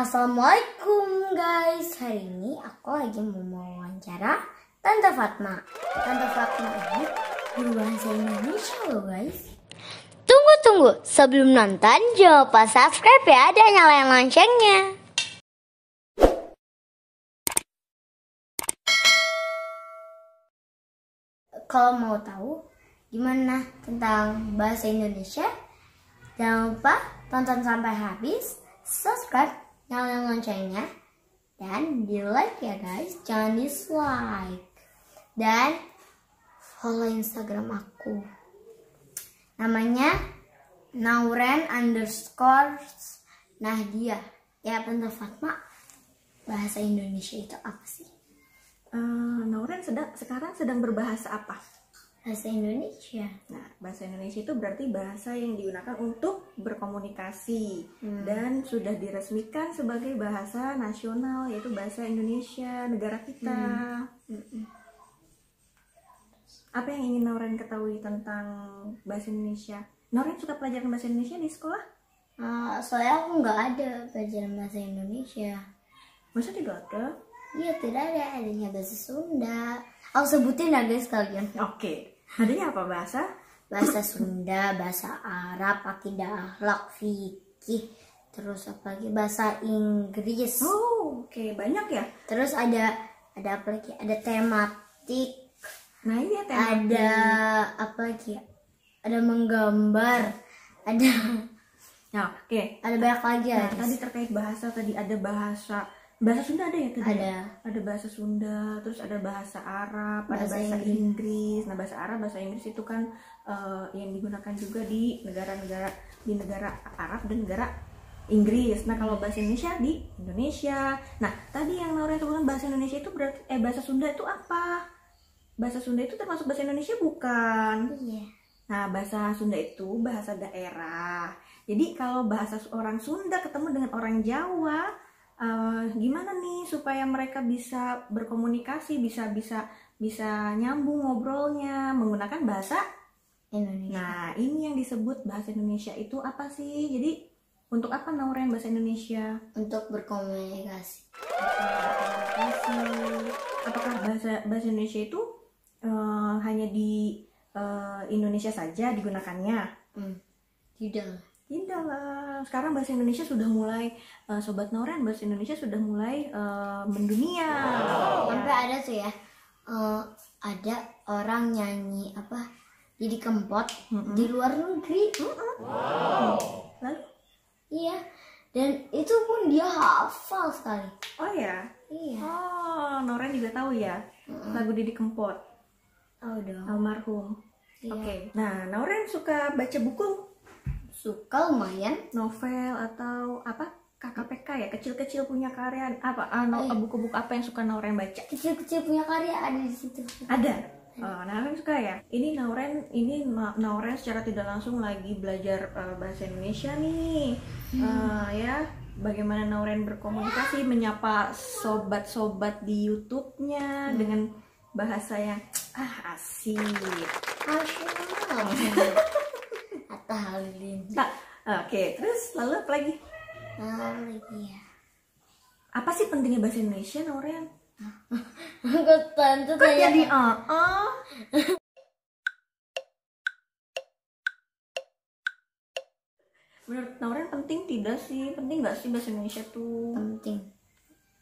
Assalamualaikum guys. Hari ini aku lagi mau wawancara Tante Fatma. Tante Fatma ini guru bahasa Indonesia loh guys. Tunggu, sebelum nonton jangan lupa subscribe ya dan nyalain loncengnya. Kalau mau tahu gimana tentang bahasa Indonesia, jangan lupa tonton sampai habis, subscribe, nyalain loncengnya, dan di like ya guys, jangan dislike. Dan follow Instagram aku, namanya Nauren_Nahdia. Ya Tante Fatma, bahasa Indonesia itu apa sih? Nauren sekarang sedang berbahasa apa? Bahasa Indonesia. Nah, bahasa Indonesia itu berarti bahasa yang digunakan untuk berkomunikasi dan sudah diresmikan sebagai bahasa nasional, yaitu bahasa Indonesia negara kita. Apa yang ingin Nauren ketahui tentang bahasa Indonesia? Nauren suka pelajaran bahasa Indonesia di sekolah? Soalnya aku nggak ada pelajaran bahasa Indonesia. Masa tidak ada? Iya, tidak ada, adanya bahasa Sunda. Aku sebutin ya guys kalian. Oke. Adanya apa bahasa? Bahasa Sunda, bahasa Arab, akidah, akhlak, fikih, terus apa lagi? Bahasa Inggris. Oh, oke. Banyak ya? Terus ada apa lagi? Ada tematik. Nah, ini ya tematik. Ada apa lagi ya? Ada menggambar. Ada Nah, oke. Ada banyak lagi ya. Nah, tadi terkait bahasa, tadi ada bahasa Sunda ada ya tadi? Ada bahasa Sunda, terus ada bahasa Arab, ada bahasa Inggris. Nah, bahasa Arab, bahasa Inggris itu kan yang digunakan juga di negara Arab dan negara Inggris. Nah, kalau bahasa Indonesia di Indonesia. Nah, tadi yang Nauren sebutkan bahasa Indonesia itu berarti bahasa Sunda itu apa? Bahasa Sunda itu termasuk bahasa Indonesia bukan? Iya. Nah, bahasa Sunda itu bahasa daerah. Jadi kalau bahasa orang Sunda ketemu dengan orang Jawa, gimana nih supaya mereka bisa berkomunikasi, bisa nyambung ngobrolnya menggunakan bahasa Indonesia. Nah, ini yang disebut bahasa Indonesia itu apa sih? Jadi untuk apa Nauren bahasa Indonesia? Untuk berkomunikasi. Apakah bahasa Indonesia itu hanya di Indonesia saja digunakannya? Tidak lah. Sekarang bahasa Indonesia sudah mulai, Sobat Nauren, bahasa Indonesia sudah mulai mendunia. Sampai ada tuh ya, ada orang nyanyi apa Didi Kempot di luar negeri. Lalu? Iya. Dan itu pun dia hafal sekali. Oh ya? Iya. Oh, Nauren juga tahu ya lagu Didi Kempot. Oh dong. Almarhum. Iya. Oke. Nah, Nauren suka baca buku? Suka lumayan. Novel atau apa? KKPK ya? Kecil-kecil punya karya apa? Buku-buku apa yang suka Nauren baca? Kecil-kecil punya karya ada di situ. Ada. Nauren suka ya. Ini Nauren secara tidak langsung lagi belajar bahasa Indonesia nih. Ya, bagaimana Nauren berkomunikasi, menyapa sobat-sobat di YouTube-nya dengan bahasa yang asik. Atta Halilintar. Nah, oke. Terus lalu apa lagi? Ya. Apa sih pentingnya bahasa Indonesia, Nauren? Tentu Kok jadi Menurut Nauren penting tidak sih? Penting nggak sih bahasa Indonesia tuh? Penting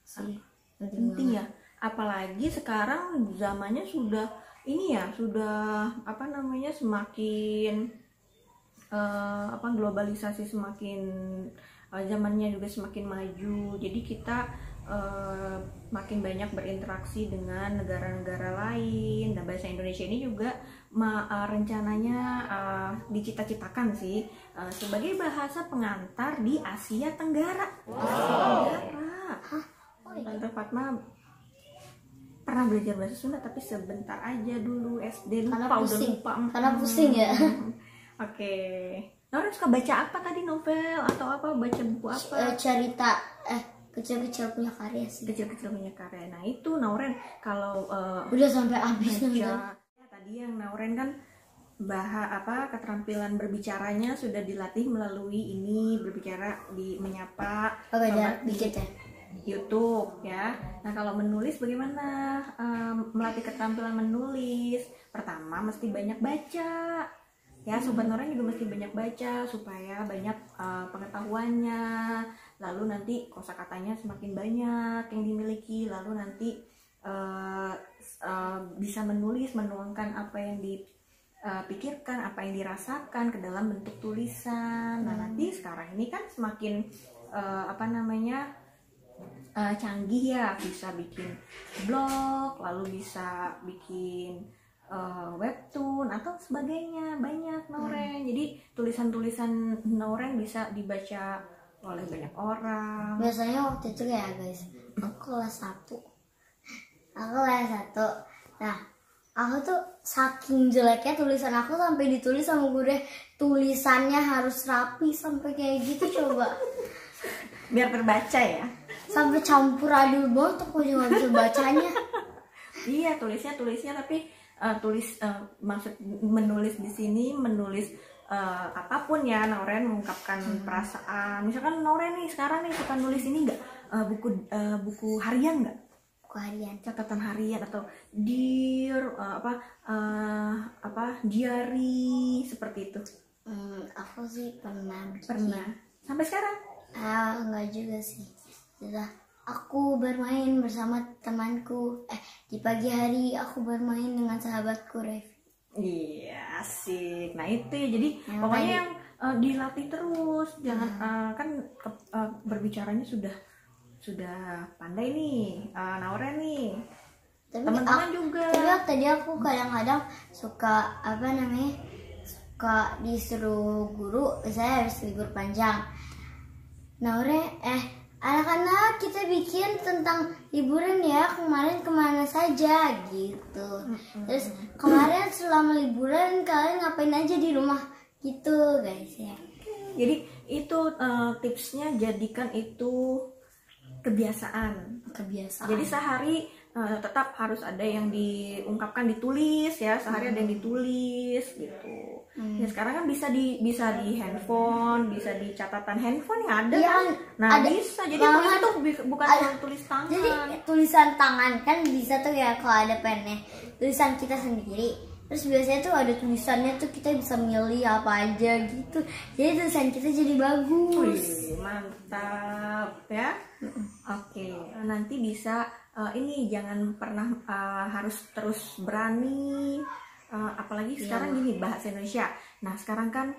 sih. Penting ya. Apalagi sekarang zamannya sudah semakin globalisasi, semakin zamannya juga semakin maju. Jadi kita makin banyak berinteraksi dengan negara-negara lain, dan bahasa Indonesia ini juga rencananya dicita-citakan sih sebagai bahasa pengantar di Asia Tenggara. Tante Fatma pernah belajar bahasa Sunda tapi sebentar aja dulu SD, karena pusing ya. Oke. Nauren suka baca apa tadi, novel atau apa? Baca buku apa? Cerita kecil-kecil punya karya sih. Kecil-kecil punya karya. Nah, itu Nauren kalau udah sampai habis baca. Tadi yang Nauren kan keterampilan berbicaranya sudah dilatih melalui ini, berbicara di menyapa dikit ya YouTube ya. Nah kalau menulis bagaimana? Melatih keterampilan menulis, pertama mesti banyak baca ya, sobat Noren juga mesti banyak baca supaya banyak pengetahuannya, lalu nanti kosakatanya semakin banyak yang dimiliki, lalu nanti bisa menuangkan apa yang dipikirkan, apa yang dirasakan ke dalam bentuk tulisan. Nah nanti sekarang ini kan semakin canggih ya, bisa bikin blog, lalu bisa bikin webtoon atau sebagainya, banyak Noren. Jadi tulisan-tulisan Noren bisa dibaca oleh banyak orang. Biasanya waktu itu ya guys, aku kelas 1. Nah aku tuh saking jeleknya tulisan aku sampai ditulis sama guru, tulisannya harus rapi sampai kayak gitu coba. Biar terbaca ya, sampai campur adul banget aku juga nggak bisa bacanya. Iya, tulisnya tapi maksud menulis di sini, menulis apapun ya, Noren mengungkapkan perasaan. Misalkan Noren nih sekarang nih suka nulis ini enggak, buku harian enggak? Buku harian, catatan harian atau dear diary seperti itu. Aku sih pernah sampai sekarang? Enggak juga sih. Sudah aku bermain bersama temanku. Di pagi hari aku bermain dengan sahabatku Revi. Iya, asik. Nah itu ya, jadi pokoknya yang dilatih terus, jangan kan berbicaranya sudah pandai nih, Noren nih. Teman-teman juga. Tapi tadi aku kadang-kadang suka suka disuruh guru, saya harus libur panjang. Noren, anak-anak kita bikin tentang liburan ya, kemarin kemana saja gitu. Terus kemarin selama liburan kalian ngapain aja di rumah gitu guys ya. Jadi itu tipsnya, jadikan itu kebiasaan. Jadi sehari tetap harus ada yang diungkapkan, ditulis ya, sehari ada yang ditulis gitu. Ya sekarang kan bisa di handphone, bisa di catatan handphone yang ada kan. Nah ada, bisa. Jadi tulis itu bukan cuma tulis tangan. Jadi tulisan tangan kan bisa tuh ya kalau ada pennya. Tulisan kita sendiri. Terus biasanya tuh ada tulisannya tuh kita bisa milih apa aja gitu. Jadi tulisan kita jadi bagus. Wih, mantap ya. Oke, nanti bisa ini jangan pernah harus terus berani. Apalagi sekarang gini, bahasa Indonesia. Nah sekarang kan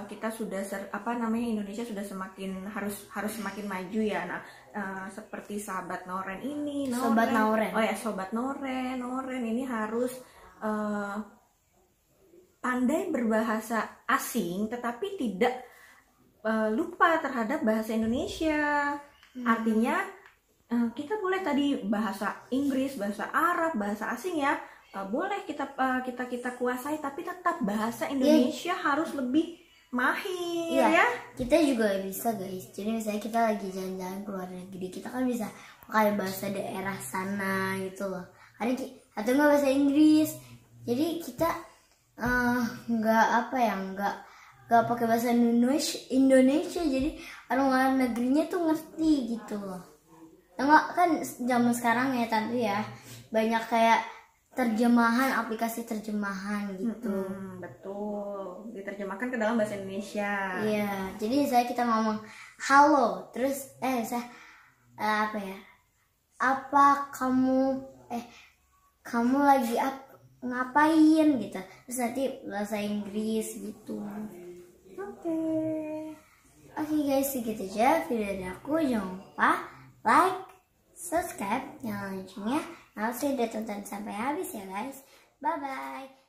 kita sudah Indonesia sudah semakin harus semakin maju ya. Nah seperti sahabat Noren ini, Sobat Noren. Oh ya, Sobat Noren ini harus pandai berbahasa asing, tetapi tidak lupa terhadap bahasa Indonesia. Artinya kita boleh tadi bahasa Inggris, bahasa Arab, bahasa asing ya, boleh kita kuasai, tapi tetap bahasa Indonesia harus lebih mahir ya. Kita juga bisa guys. Jadi misalnya kita lagi jalan-jalan ke luar negeri, kita kan bisa pakai bahasa daerah sana gitu loh. Atau nggak bahasa Inggris. Jadi kita nggak pakai bahasa Indonesia. Jadi orang negerinya tuh ngerti gitu loh. Enggak kan zaman sekarang ya Tante ya, banyak kayak terjemahan, aplikasi terjemahan gitu. Betul, diterjemahkan ke dalam bahasa Indonesia. Iya, jadi saya kita ngomong halo, terus kamu lagi ngapain gitu, terus nanti bahasa Inggris gitu. Oke guys, segitu aja video dari aku. Jangan lupa like, subscribe, nyalain loncengnya. Nah, sudah tonton sampai habis ya guys. Bye bye.